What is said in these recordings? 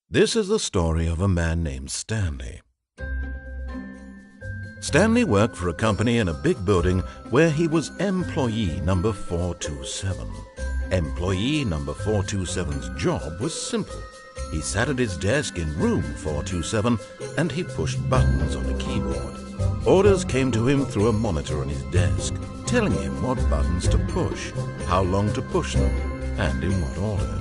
This is the story of a man named Stanley. Stanley worked for a company in a big building where he was employee number 427. Employee number 427's job was simple. He sat at his desk in room 427 and he pushed buttons on a keyboard. Orders came to him through a monitor on his desk, telling him what buttons to push, how long to push them, and in what order.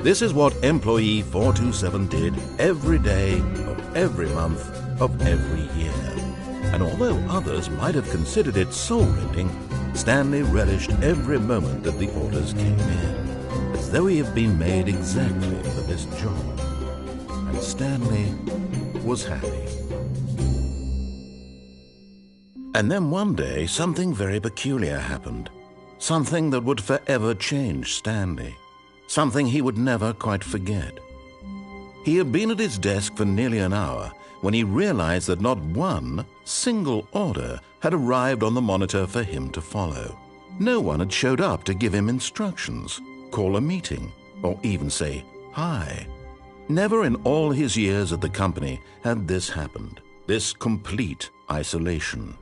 This is what employee 427 did every day of every month of every year. And although others might have considered it soul-rending, Stanley relished every moment that the orders came in, as though he had been made exactly for this job. And Stanley was happy. And then one day, something very peculiar happened. Something that would forever change Stanley. Something he would never quite forget. He had been at his desk for nearly an hour when he realized that not one single order had arrived on the monitor for him to follow. No one had showed up to give him instructions, call a meeting, or even say hi. Never in all his years at the company had this happened, this complete isolation.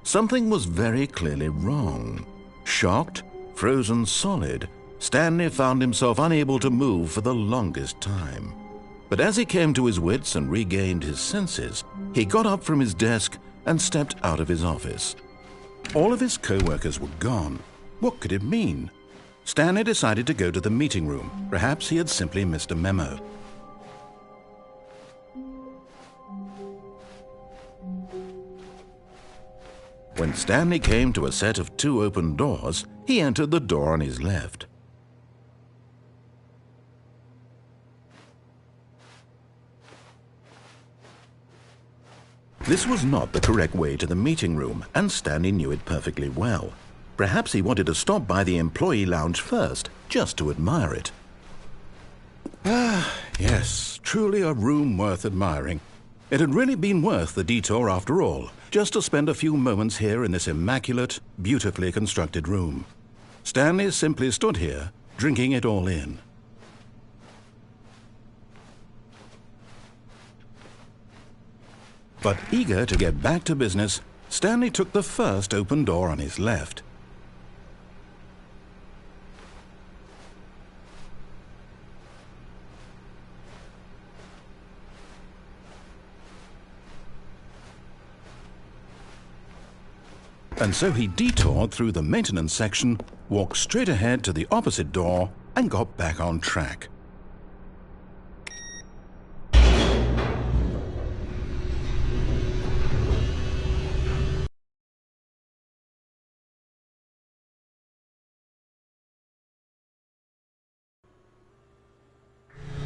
Something was very clearly wrong. Shocked, frozen solid, Stanley found himself unable to move for the longest time. But as he came to his wits and regained his senses, he got up from his desk and stepped out of his office. All of his co-workers were gone. What could it mean? Stanley decided to go to the meeting room. Perhaps he had simply missed a memo. When Stanley came to a set of 2 open doors, he entered the door on his left. This was not the correct way to the meeting room, and Stanley knew it perfectly well. Perhaps he wanted to stop by the employee lounge first, just to admire it. Ah, yes, truly a room worth admiring. It had really been worth the detour after all, just to spend a few moments here in this immaculate, beautifully constructed room. Stanley simply stood here, drinking it all in. But eager to get back to business, Stanley took the first open door on his left. And so he detoured through the maintenance section, walked straight ahead to the opposite door, and got back on track.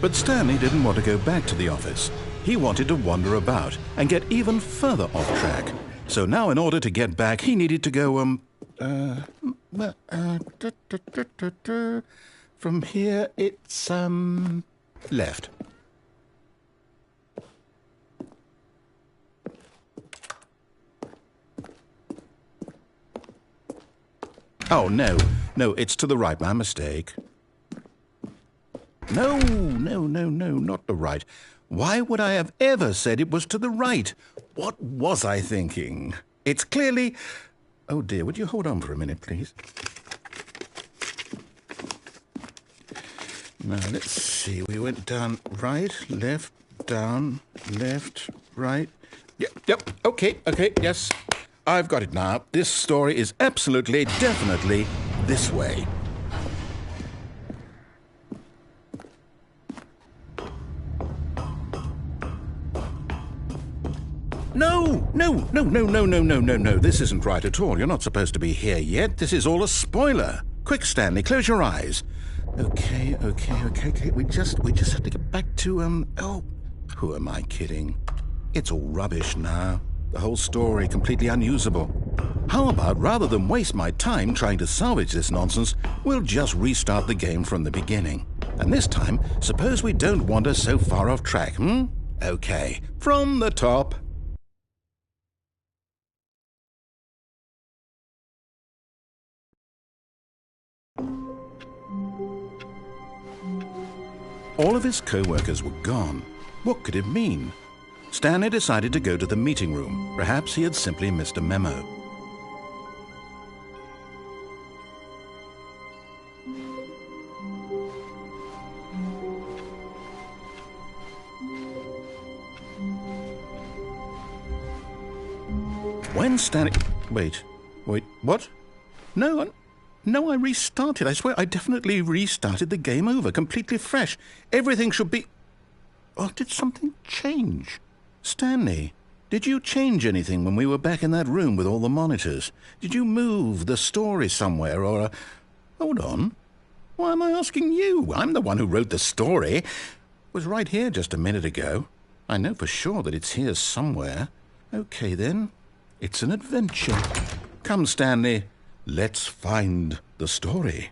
But Stanley didn't want to go back to the office. He wanted to wander about and get even further off track. So now in order to get back, he needed to go, from here it's, left. Oh, no, it's to the right, my mistake. No, not the right. Why would I have ever said it was to the right? What was I thinking? It's clearly... Oh dear, would you hold on for a minute, please? Now, let's see. We went down right, left, down, left, right. Yep, okay, yes. I've got it now. This story is absolutely, definitely this way. No. This isn't right at all. You're not supposed to be here yet. This is all a spoiler. Quick, Stanley, close your eyes. Okay. We just have to get back to, oh, who am I kidding? It's all rubbish now. The whole story completely unusable. How about, rather than waste my time trying to salvage this nonsense, we'll just restart the game from the beginning. And this time, suppose we don't wander so far off track, Okay, from the top. All of his co-workers were gone. What could it mean? Stanley decided to go to the meeting room. Perhaps he had simply missed a memo. When Stanley... Wait, what? No, I restarted. I swear I definitely restarted the game over, completely fresh. Everything should be... Oh, did something change? Stanley, did you change anything when we were back in that room with all the monitors? Did you move the story somewhere or... Hold on. Why am I asking you? I'm the one who wrote the story. It was right here just a minute ago. I know for sure that it's here somewhere. Okay, then. It's an adventure. Come, Stanley. Let's find the story.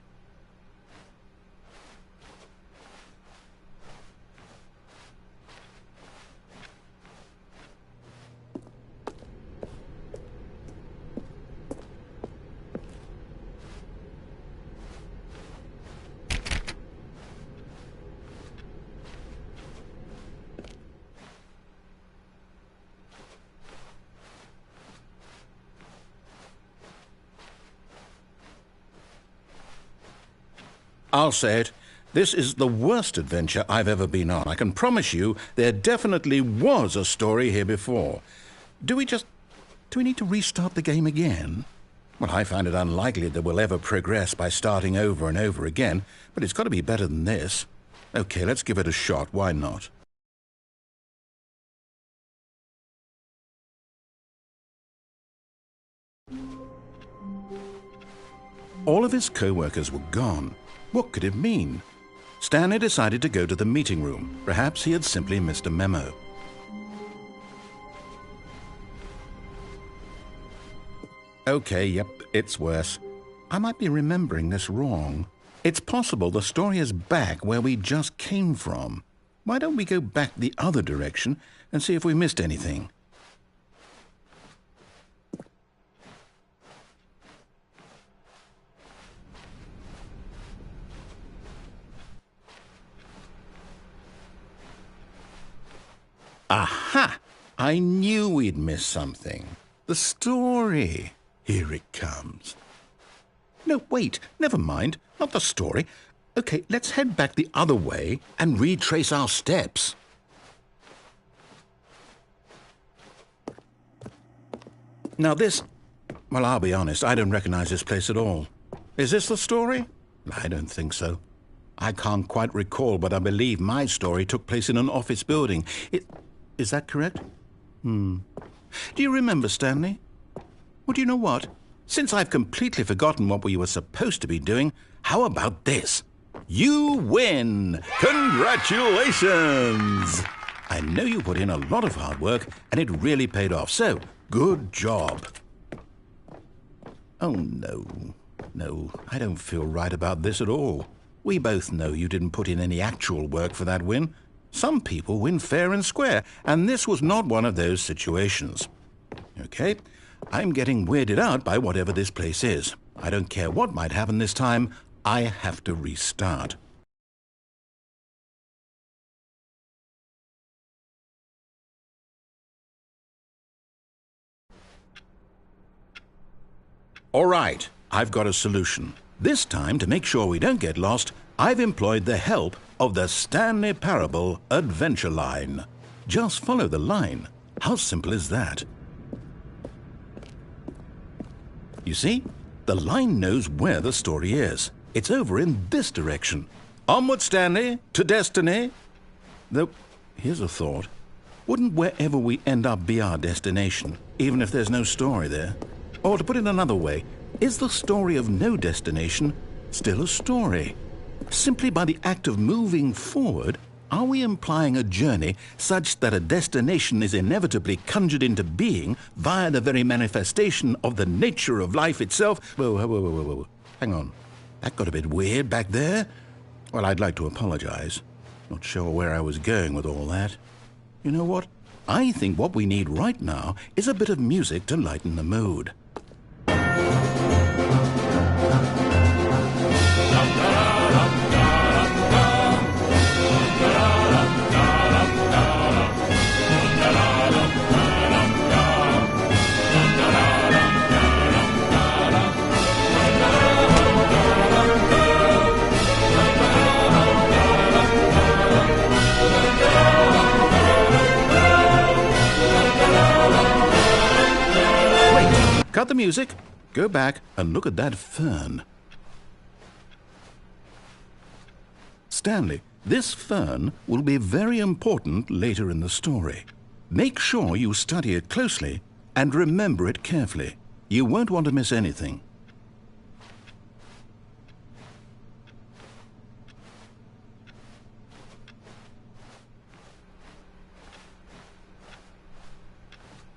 I'll say it. This is the worst adventure I've ever been on. I can promise you there definitely was a story here before. Do we need to restart the game again? Well, I find it unlikely that we'll ever progress by starting over and over again, but it's got to be better than this. Okay, let's give it a shot. Why not? All of his co-workers were gone. What could it mean? Stanley decided to go to the meeting room. Perhaps he had simply missed a memo. Okay, yep, it's worse. I might be remembering this wrong. It's possible the story is back where we just came from. Why don't we go back the other direction and see if we missed anything? Aha! I knew we'd missed something. The story. Here it comes. No, wait, never mind. Not the story. Okay, let's head back the other way and retrace our steps. Now this... Well, I'll be honest, I don't recognize this place at all. Is this the story? I don't think so. I can't quite recall, but I believe my story took place in an office building. Is that correct? Do you remember, Stanley? Well, do you know what? Since I've completely forgotten what we were supposed to be doing, how about this? You win! Congratulations! I know you put in a lot of hard work, and it really paid off, so good job. Oh, no. No, I don't feel right about this at all. We both know you didn't put in any actual work for that win. Some people win fair and square, and this was not one of those situations. Okay, I'm getting weirded out by whatever this place is. I don't care what might happen this time. I have to restart. All right, I've got a solution. This time, to make sure we don't get lost, I've employed the help of the Stanley Parable Adventure Line. Just follow the line. How simple is that? You see, the line knows where the story is. It's over in this direction. Onward, Stanley, to destiny. Though, here's a thought. Wouldn't wherever we end up be our destination, even if there's no story there? Or to put it another way, is the story of no destination still a story? Simply by the act of moving forward, Are we implying a journey such that a destination is inevitably conjured into being via the very manifestation of the nature of life itself? Whoa. Hang on. That got a bit weird back there. Well, I'd like to apologize. Not sure where I was going with all that. You know what? I think what we need right now is a bit of music to lighten the mood. Cut the music, go back and look at that fern. Stanley, this fern will be very important later in the story. Make sure you study it closely and remember it carefully. You won't want to miss anything.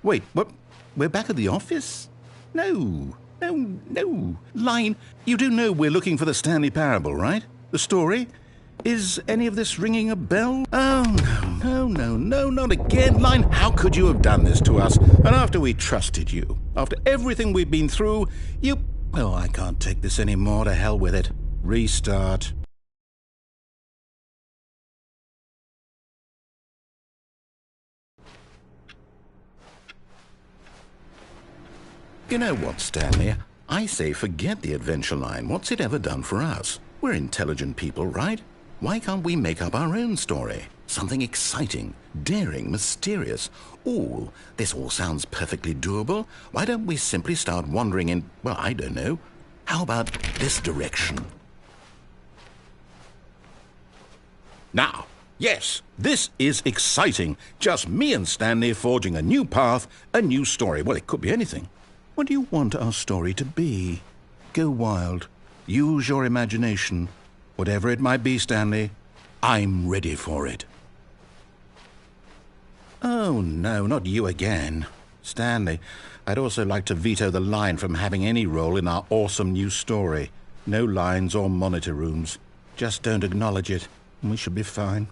Wait, what? We're back at the office? No. Line, you do know we're looking for the Stanley Parable, right? The story? Is any of this ringing a bell? Oh, no, not again. Line, how could you have done this to us? And after we trusted you, after everything we've been through, you... Oh, I can't take this anymore. To hell with it. Restart. You know what, Stanley? I say forget the adventure line. What's it ever done for us? We're intelligent people, right? Why can't we make up our own story? Something exciting, daring, mysterious. Ooh, this all sounds perfectly doable. Why don't we simply start wandering in, well, I don't know. How about this direction? Now, yes, this is exciting. Just me and Stanley forging a new path, a new story. Well, it could be anything. What do you want our story to be? Go wild. Use your imagination. Whatever it might be, Stanley, I'm ready for it. Oh, no, not you again. Stanley, I'd also like to veto the line from having any role in our awesome new story. No lines or monitor rooms. Just don't acknowledge it, and we should be fine.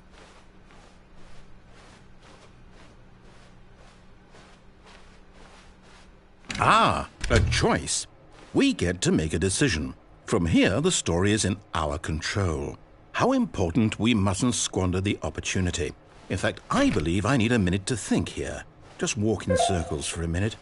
Ah, a choice. We get to make a decision. From here, the story is in our control. How important we mustn't squander the opportunity. In fact, I believe I need a minute to think here. Just walk in circles for a minute.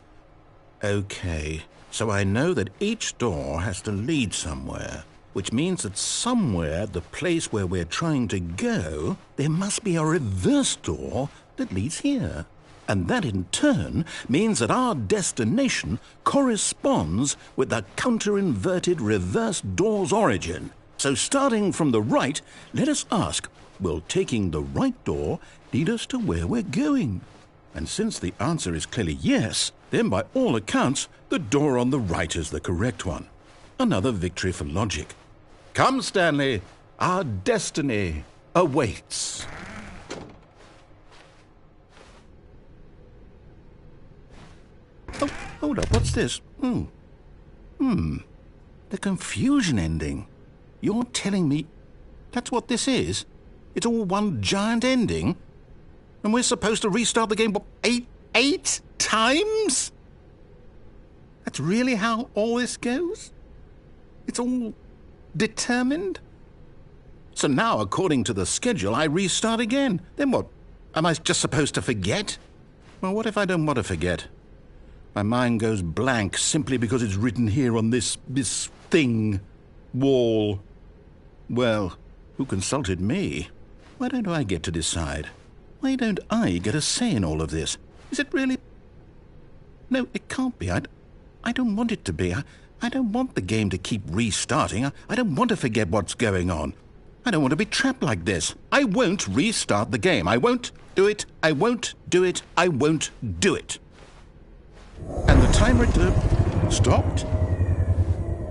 Okay, so I know that each door has to lead somewhere, which means that somewhere, the place where we're trying to go, there must be a reverse door that leads here. And that in turn means that our destination corresponds with the counter-inverted reverse door's origin. So starting from the right, let us ask, will taking the right door lead us to where we're going? And since the answer is clearly yes, then by all accounts, the door on the right is the correct one. Another victory for logic. Come, Stanley, our destiny awaits. Oh, hold up, what's this? The confusion ending. You're telling me that's what this is? It's all one giant ending? And we're supposed to restart the game, what, eight times? That's really how all this goes? It's all determined? So now, according to the schedule, I restart again. Then what? Am I just supposed to forget? Well, what if I don't want to forget? My mind goes blank simply because it's written here on this thing, wall. Well, who consulted me? Why don't I get to decide? Why don't I get a say in all of this? Is it really? No, it can't be. I don't want it to be. I don't want the game to keep restarting. I don't want to forget what's going on. I don't want to be trapped like this. I won't restart the game. I won't do it. I won't do it. I won't do it. And the timer stopped?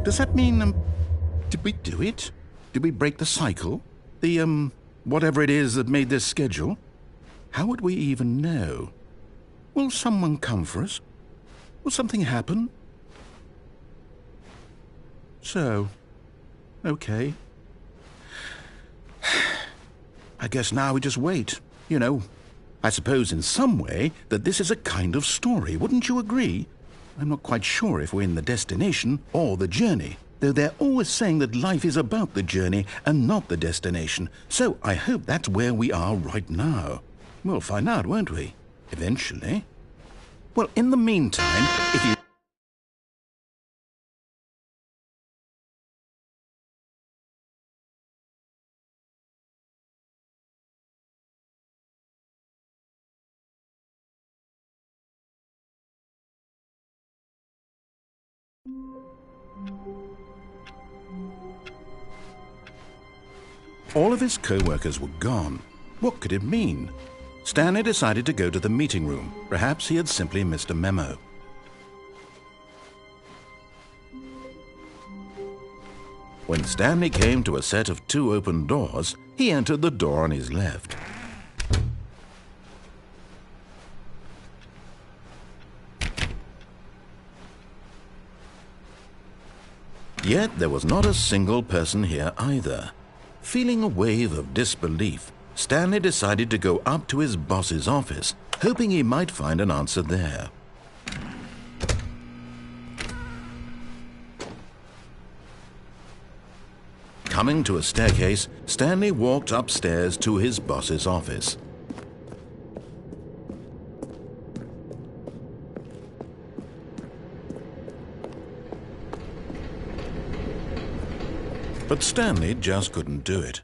Does that mean, did we do it? Did we break the cycle? The whatever it is that made this schedule? How would we even know? Will someone come for us? Will something happen? So, okay. I guess now we just wait, you know. I suppose in some way that this is a kind of story, wouldn't you agree? I'm not quite sure if we're in the destination or the journey, though they're always saying that life is about the journey and not the destination, so I hope that's where we are right now. We'll find out, won't we? Eventually. Well, in the meantime, if you... All of his co-workers were gone. What could it mean? Stanley decided to go to the meeting room. Perhaps he had simply missed a memo. When Stanley came to a set of 2 open doors, he entered the door on his left. Yet there was not a single person here either. Feeling a wave of disbelief, Stanley decided to go up to his boss's office, hoping he might find an answer there. Coming to a staircase, Stanley walked upstairs to his boss's office. But Stanley just couldn't do it.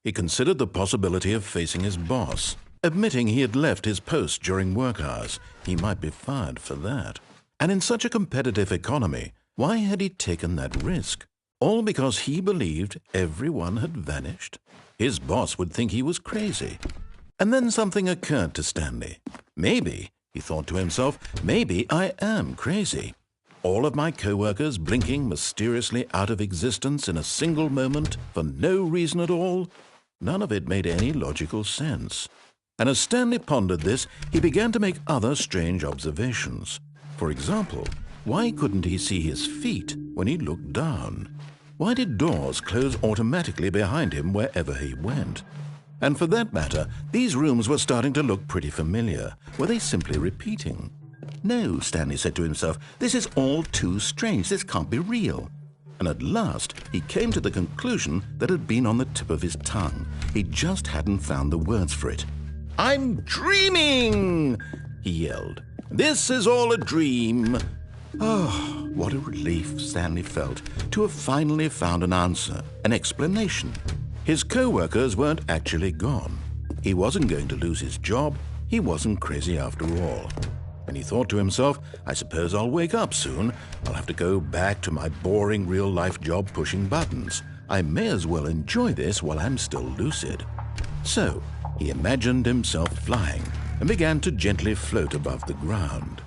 He considered the possibility of facing his boss, admitting he had left his post during work hours. He might be fired for that. And in such a competitive economy, why had he taken that risk? All because he believed everyone had vanished? His boss would think he was crazy. And then something occurred to Stanley. Maybe, he thought to himself, maybe I am crazy. All of my co-workers blinking mysteriously out of existence in a single moment for no reason at all? None of it made any logical sense. And as Stanley pondered this, he began to make other strange observations. For example, why couldn't he see his feet when he looked down? Why did doors close automatically behind him wherever he went? And for that matter, these rooms were starting to look pretty familiar. Were they simply repeating? No, Stanley said to himself, this is all too strange. This can't be real. And at last, he came to the conclusion that had been on the tip of his tongue. He just hadn't found the words for it. "I'm dreaming!" he yelled. "This is all a dream." Oh, what a relief Stanley felt to have finally found an answer, an explanation. His co-workers weren't actually gone. He wasn't going to lose his job. He wasn't crazy after all. And he thought to himself, I suppose I'll wake up soon. I'll have to go back to my boring real-life job pushing buttons. I may as well enjoy this while I'm still lucid. So he imagined himself flying and began to gently float above the ground.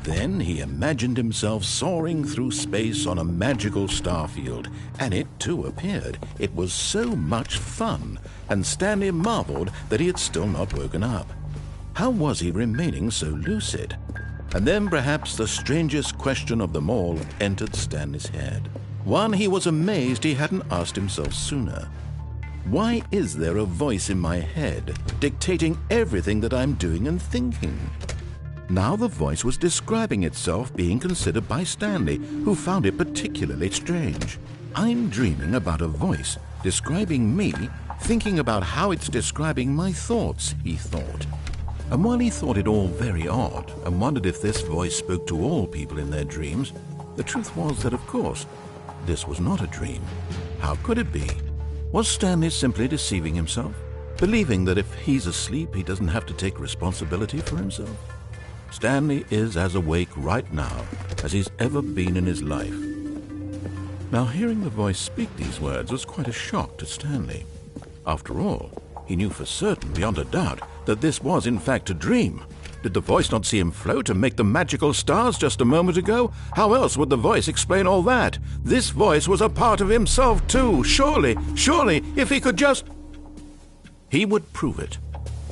Then he imagined himself soaring through space on a magical starfield, and it too appeared. It was so much fun, and Stanley marveled that he had still not woken up. How was he remaining so lucid? And then perhaps the strangest question of them all entered Stanley's head. One he was amazed he hadn't asked himself sooner. Why is there a voice in my head dictating everything that I'm doing and thinking? Now the voice was describing itself being considered by Stanley, who found it particularly strange. I'm dreaming about a voice describing me, thinking about how it's describing my thoughts, he thought. And while he thought it all very odd and wondered if this voice spoke to all people in their dreams, the truth was that, of course, this was not a dream. How could it be? Was Stanley simply deceiving himself, believing that if he's asleep, he doesn't have to take responsibility for himself? Stanley is as awake right now as he's ever been in his life. Now, hearing the voice speak these words was quite a shock to Stanley. After all, he knew for certain, beyond a doubt, that this was in fact a dream. Did the voice not see him float and make the magical stars just a moment ago? How else would the voice explain all that? This voice was a part of himself too. Surely, if he could just... He would prove it.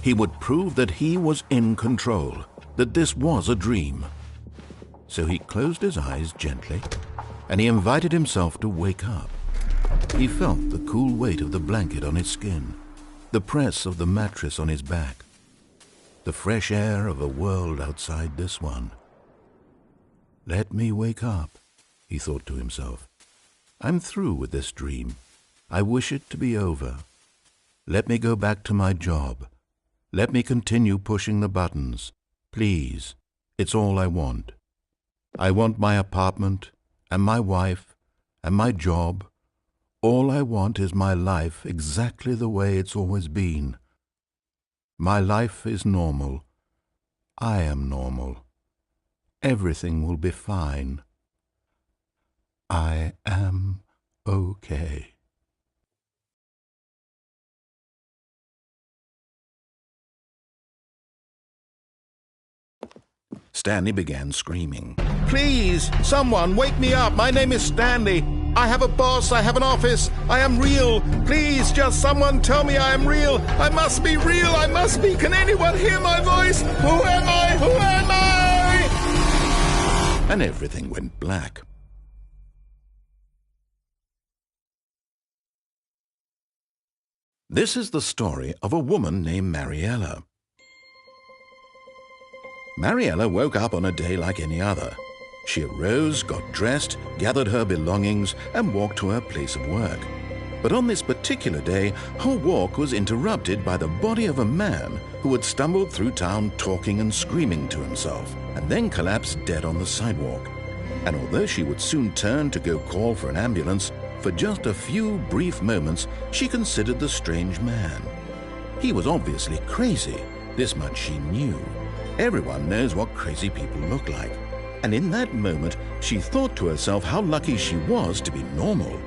He would prove that he was in control, that this was a dream. So he closed his eyes gently, and he invited himself to wake up. He felt the cool weight of the blanket on his skin, the press of the mattress on his back, the fresh air of a world outside this one. Let me wake up, he thought to himself. I'm through with this dream. I wish it to be over. Let me go back to my job. Let me continue pushing the buttons. Please, it's all I want. I want my apartment, and my wife, and my job. All I want is my life exactly the way it's always been. My life is normal. I am normal. Everything will be fine. I am okay. Stanley began screaming. Please, someone, wake me up. My name is Stanley. I have a boss. I have an office. I am real. Please, just someone tell me I am real. I must be real. I must be. Can anyone hear my voice? Who am I? Who am I? And everything went black. This is the story of a woman named Mariella. Mariella woke up on a day like any other. She arose, got dressed, gathered her belongings, and walked to her place of work. But on this particular day, her walk was interrupted by the body of a man who had stumbled through town talking and screaming to himself, and then collapsed dead on the sidewalk. And although she would soon turn to go call for an ambulance, for just a few brief moments she considered the strange man. He was obviously crazy, this much she knew. Everyone knows what crazy people look like. And in that moment, she thought to herself how lucky she was to be normal.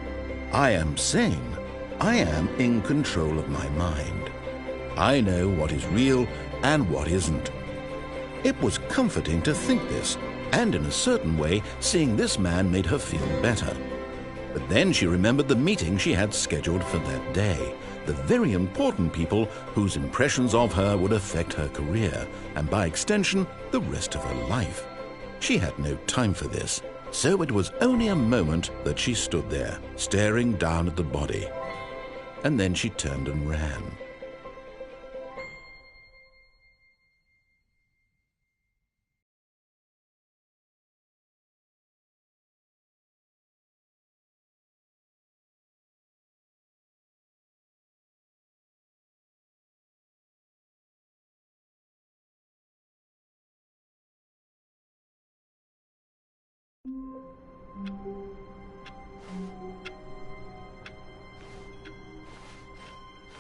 I am sane. I am in control of my mind. I know what is real and what isn't. It was comforting to think this, and in a certain way, seeing this man made her feel better. But then she remembered the meeting she had scheduled for that day, the very important people whose impressions of her would affect her career, and by extension, the rest of her life. She had no time for this, so it was only a moment that she stood there, staring down at the body. And then she turned and ran.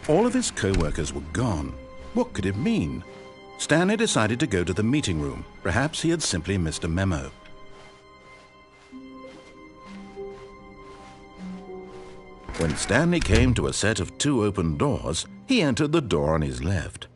All of his co-workers were gone. What could it mean? Stanley decided to go to the meeting room. Perhaps he had simply missed a memo. When Stanley came to a set of 2 open doors, he entered the door on his left.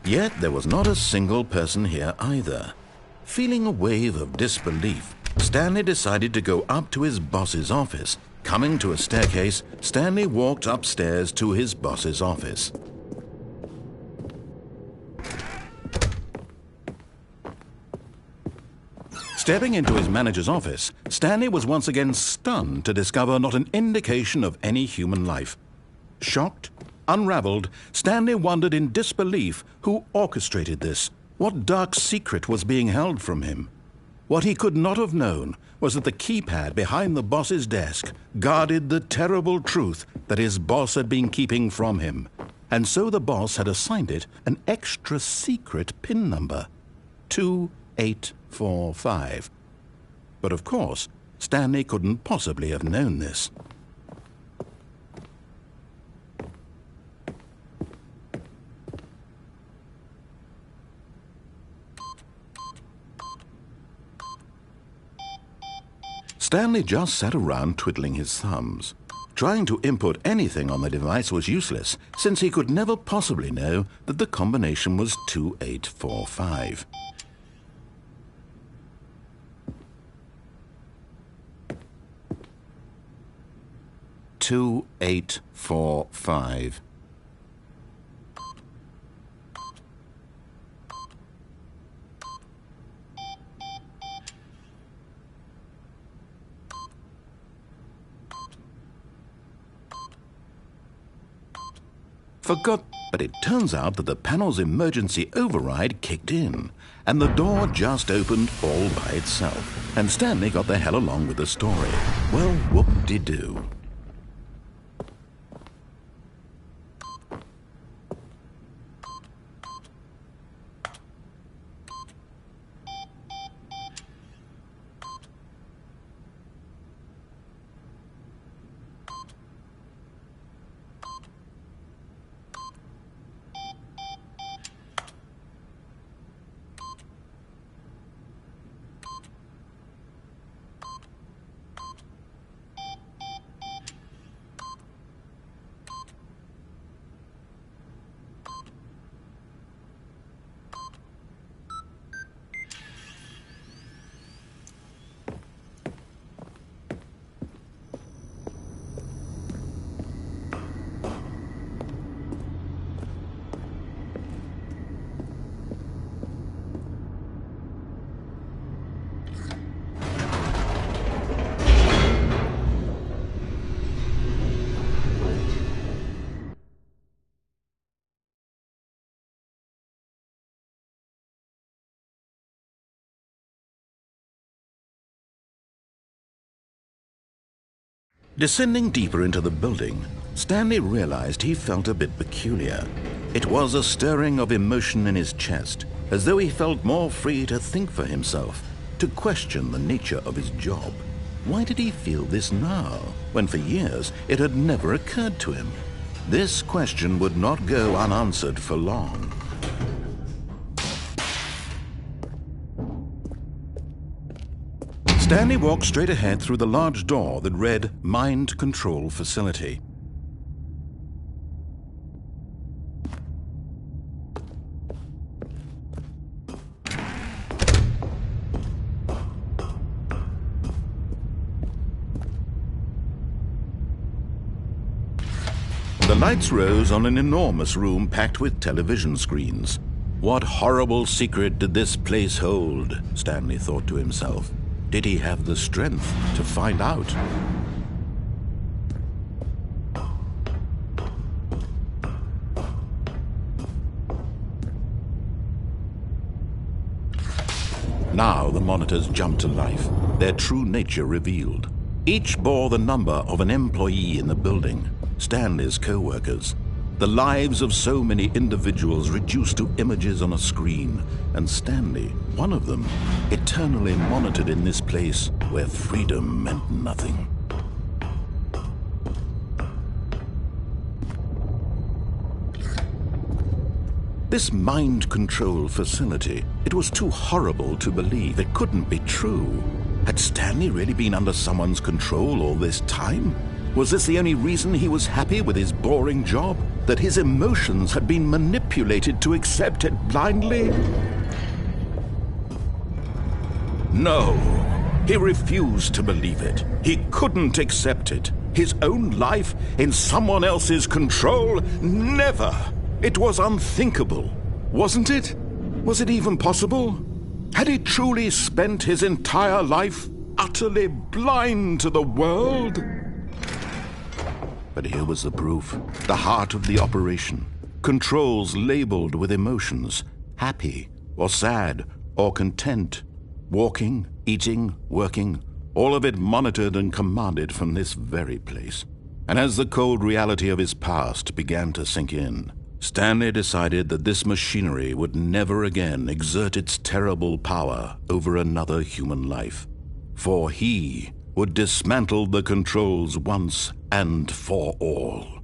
Yet there was not a single person here either. Feeling a wave of disbelief, Stanley decided to go up to his boss's office. Coming to a staircase, Stanley walked upstairs to his boss's office. Stepping into his manager's office, Stanley was once again stunned to discover not an indication of any human life. Shocked, unraveled, Stanley wondered in disbelief who orchestrated this, what dark secret was being held from him. What he could not have known was that the keypad behind the boss's desk guarded the terrible truth that his boss had been keeping from him, and so the boss had assigned it an extra secret PIN number, 2845. But of course, Stanley couldn't possibly have known this. Stanley just sat around twiddling his thumbs. Trying to input anything on the device was useless, since he could never possibly know that the combination was 2845. "2845. Forgot, but it turns out that the panel's emergency override kicked in, and the door just opened all by itself, and Stanley got the hell along with the story. Well, whoop-de-doo. Descending deeper into the building, Stanley realized he felt a bit peculiar. It was a stirring of emotion in his chest, as though he felt more free to think for himself, to question the nature of his job. Why did he feel this now, when for years it had never occurred to him? This question would not go unanswered for long. Stanley walked straight ahead through the large door that read Mind Control Facility. The lights rose on an enormous room packed with television screens. What horrible secret did this place hold? Stanley thought to himself. Did he have the strength to find out? Now the monitors jumped to life, their true nature revealed. Each bore the number of an employee in the building, Stanley's co-workers. The lives of so many individuals reduced to images on a screen, and Stanley, one of them, eternally monitored in this place where freedom meant nothing. This mind control facility, it was too horrible to believe. It couldn't be true. Had Stanley really been under someone's control all this time? Was this the only reason he was happy with his boring job? That his emotions had been manipulated to accept it blindly? No, he refused to believe it. He couldn't accept it. His own life in someone else's control? Never! It was unthinkable, wasn't it? Was it even possible? Had he truly spent his entire life utterly blind to the world? But here was the proof, the heart of the operation. Controls labeled with emotions, happy or sad or content. Walking, eating, working, all of it monitored and commanded from this very place. And as the cold reality of his past began to sink in, Stanley decided that this machinery would never again exert its terrible power over another human life. For he would dismantle the controls once and for all.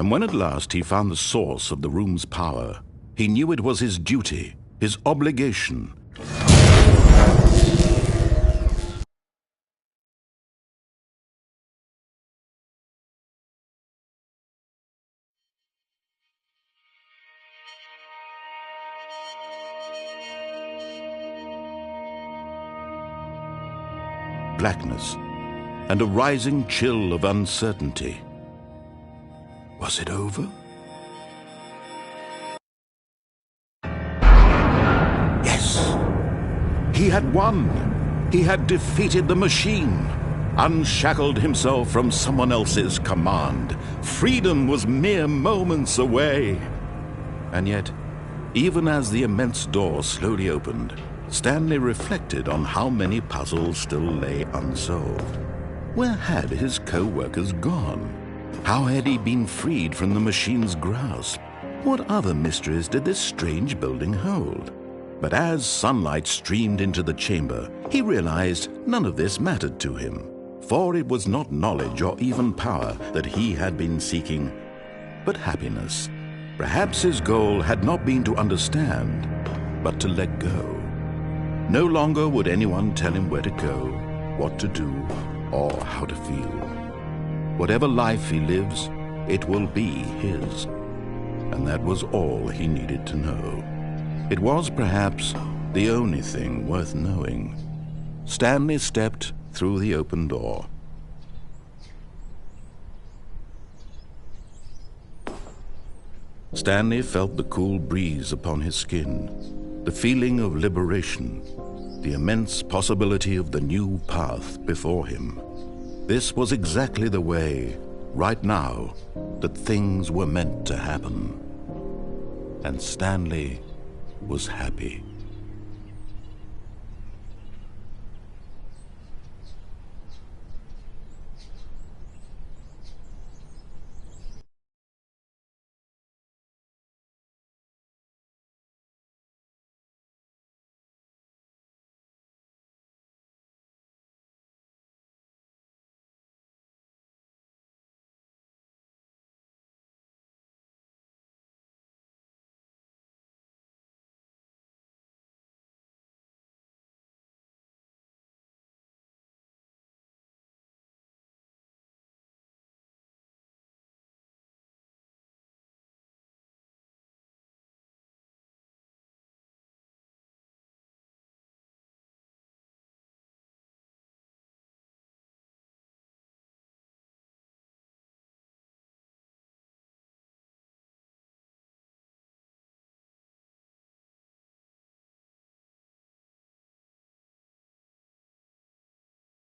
And when at last he found the source of the room's power, he knew it was his duty, his obligation. Blackness and a rising chill of uncertainty. Was it over? Yes! He had won! He had defeated the machine, unshackled himself from someone else's command. Freedom was mere moments away. And yet, even as the immense door slowly opened, Stanley reflected on how many puzzles still lay unsolved. Where had his co-workers gone? How had he been freed from the machine's grasp? What other mysteries did this strange building hold? But as sunlight streamed into the chamber, he realized none of this mattered to him, for it was not knowledge or even power that he had been seeking, but happiness. Perhaps his goal had not been to understand, but to let go. No longer would anyone tell him where to go, what to do, or how to feel. Whatever life he lives, it will be his. And that was all he needed to know. It was perhaps the only thing worth knowing. Stanley stepped through the open door. Stanley felt the cool breeze upon his skin, the feeling of liberation, the immense possibility of the new path before him. This was exactly the way, right now, that things were meant to happen. And Stanley was happy.